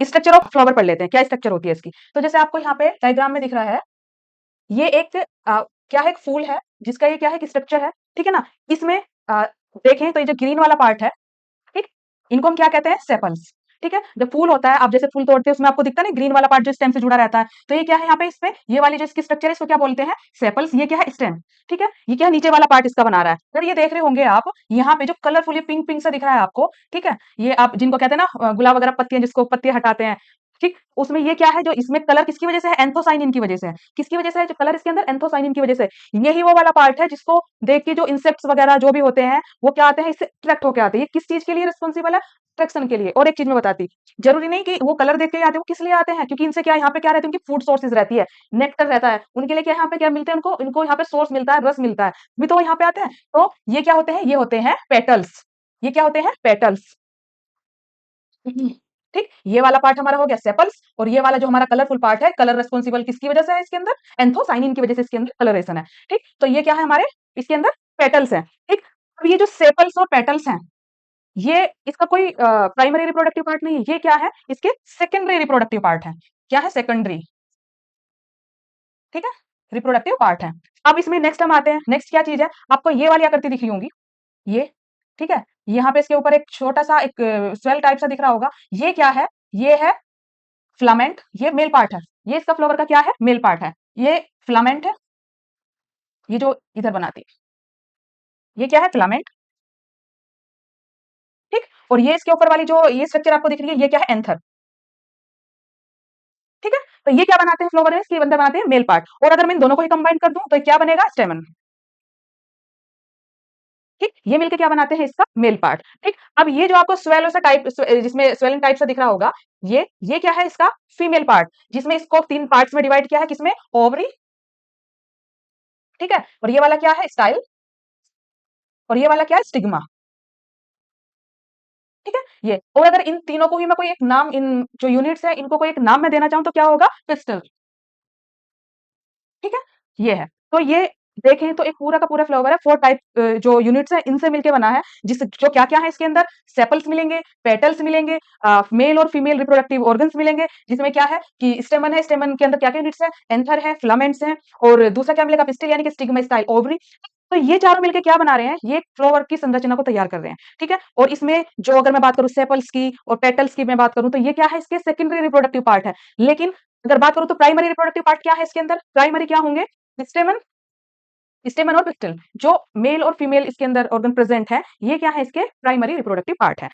Structure of flower पढ़ लेते हैं, क्या स्ट्रक्चर होती है इसकी। तो जैसे आपको यहाँ पे डायग्राम में दिख रहा है, ये एक क्या है, एक फूल है जिसका ये क्या है, स्ट्रक्चर है, ठीक है ना। इसमें देखें तो ये जो ग्रीन वाला पार्ट है, ठीक, इनको हम क्या कहते हैं, सेपल्स, ठीक है। जब फूल होता है, आप जैसे फूल तोड़ते हैं उसमें आपको दिखता है ना ग्रीन वाला पार्ट जो स्टेम से जुड़ा रहता है, तो ये क्या है यहाँ पे, इसमें ये वाली जो इसकी स्ट्रक्चर है इसको क्या बोलते हैं, सेपल्स। ये क्या है, स्टेम, ठीक है। ये क्या है, नीचे वाला पार्ट इसका बना रहा है। फिर ये देख रहे होंगे आप यहाँ पे जो कलरफुल ये पिंक पिंक सा दिख रहा है आपको, ठीक है, ये आप जिनको कहते हैं ना गुलाब वगैरह पत्तियां, जिसको पत्तियां हटाते हैं, ठीक, उसमें ये क्या है, जो इसमें कलर किसकी वजह से है, एंथोसाइनिन की वजह से है। किसकी वजह से है जो कलर इसके अंदर, एंथोसाइनिन की वजह से। यही वो वाला पार्ट है जिसको देख के जो इंसेक्ट्स वगैरह जो भी होते हैं वो क्या आते हैं, इससे अट्रैक्ट होके आते हैं। ये किस चीज के लिए रिस्पॉन्सिबल है, अट्रैक्शन के लिए। और एक चीज मैं बताती, जरूरी नहीं कि वो कलर देख के आते हैं, वो किस लिए आते हैं, क्योंकि इनसे क्या यहाँ पे क्या रहती है, उनकी फूड सोर्सेज रहती है, नेक्टर रहता है उनके लिए, क्या यहाँ पे क्या मिलते हैं उनको, इनको यहाँ पे सोर्स मिलता है, रस मिलता है, भी तो वो यहाँ पे आते हैं। तो ये क्या होते हैं, ये होते हैं पेटल्स। ये क्या होते हैं, पेटल्स, ठीक। ये वाला पार्ट हमारा हो गया सेपल्स, और ये वाला जो हमारा कलरफुल पार्ट है, कलर रिस्पॉन्सिबल किसकी वजह से है इसके अंदर, एंथोसाइनिन की वजह से इसके अंदर कलरेशन है, ठीक। तो ये क्या है हमारे इसके अंदर, पेटल्स है, ठीक। अब ये जो सेपल्स और पेटल्स हैं, ये इसका कोई प्राइमरी रिप्रोडक्टिव पार्ट नहीं है, ये क्या है, इसके सेकेंडरी रिप्रोडक्टिव पार्ट है। क्या है, सेकेंडरी, ठीक है, रिप्रोडक्टिव पार्ट है। अब इसमें नेक्स्ट हम आते हैं, नेक्स्ट क्या चीज है, आपको ये वाली आकृति दिख रही होंगी, ये, ठीक है, यहाँ पे इसके ऊपर एक छोटा सा एक स्वेल टाइप सा दिख रहा होगा, ये क्या है, ये है फिलामेंट, ये मेल पार्ट है। ये इसका फ्लावर का क्या है, मेल पार्ट है। ये फिलामेंट है, ये जो इधर बनाती है, ये क्या है, फिलामेंट, ठीक। और ये इसके ऊपर वाली जो ये स्ट्रक्चर आपको दिख रही है, ये क्या है, एंथर, ठीक है। तो ये क्या बनाते हैं फ्लावर में, इसके अंदर बनाते हैं मेल पार्ट। और अगर मैं इन दोनों को ही कंबाइन कर दूं तो ये क्या बनेगा, स्टेमन, ठीक। ये मिलकर क्या बनाते हैं, इसका मेल पार्ट, ठीक। अब ये जो आपको स्वेलो सा टाइप, जिसमें स्वेलिंग टाइप सा दिख रहा होगा, ये क्या है, इसका फीमेल पार्ट, जिसमें इसको 3 पार्ट्स में डिवाइड किया है, किसमें, ओवरी, ठीक है। और ये वाला क्या है, स्टाइल, और ये वाला क्या है, स्टिग्मा, ठीक है। ये, और अगर इन तीनों को ही मैं कोई एक नाम, इन जो यूनिट्स है इनको कोई एक नाम मैं देना चाहूं तो क्या होगा, पिस्टल, ठीक है। ये है, तो ये देखें तो एक पूरा का पूरा फ्लावर है, 4 टाइप जो यूनिट्स है इनसे मिलके बना है, जिस जो क्या क्या है इसके अंदर, सेपल्स मिलेंगे, पेटल्स मिलेंगे, मेल और फीमेल रिप्रोडक्टिव ऑर्गन्स मिलेंगे, जिसमें क्या है कि स्टेमन है, स्टेमन के अंदर क्या क्या यूनिट्स है, एंथर है, फिलामेंट्स हैं, और दूसरा क्या मिलेगा, पिस्टिल यानी कि स्टिग्मा, स्टाइल, ओवरी। तो ये चारों मिलके क्या बना रहे हैं, ये फ्लावर की संरचना को तैयार कर रहे हैं, ठीक है। और इसमें जो अगर मैं बात करूं सेपल्स की और पेटल्स की मैं बात करूं, तो ये क्या है, इसके सेकेंडरी रिप्रोडक्टिव पार्ट है। लेकिन अगर बात करूं तो प्राइमरी रिप्रोडक्टिव पार्ट क्या है इसके अंदर, प्राइमरी क्या होंगे, स्टेमन, स्टेमन और पिस्टल, जो मेल और फीमेल इसके अंदर ऑर्गन प्रेजेंट है, ये क्या है, इसके प्राइमरी रिप्रोडक्टिव पार्ट है।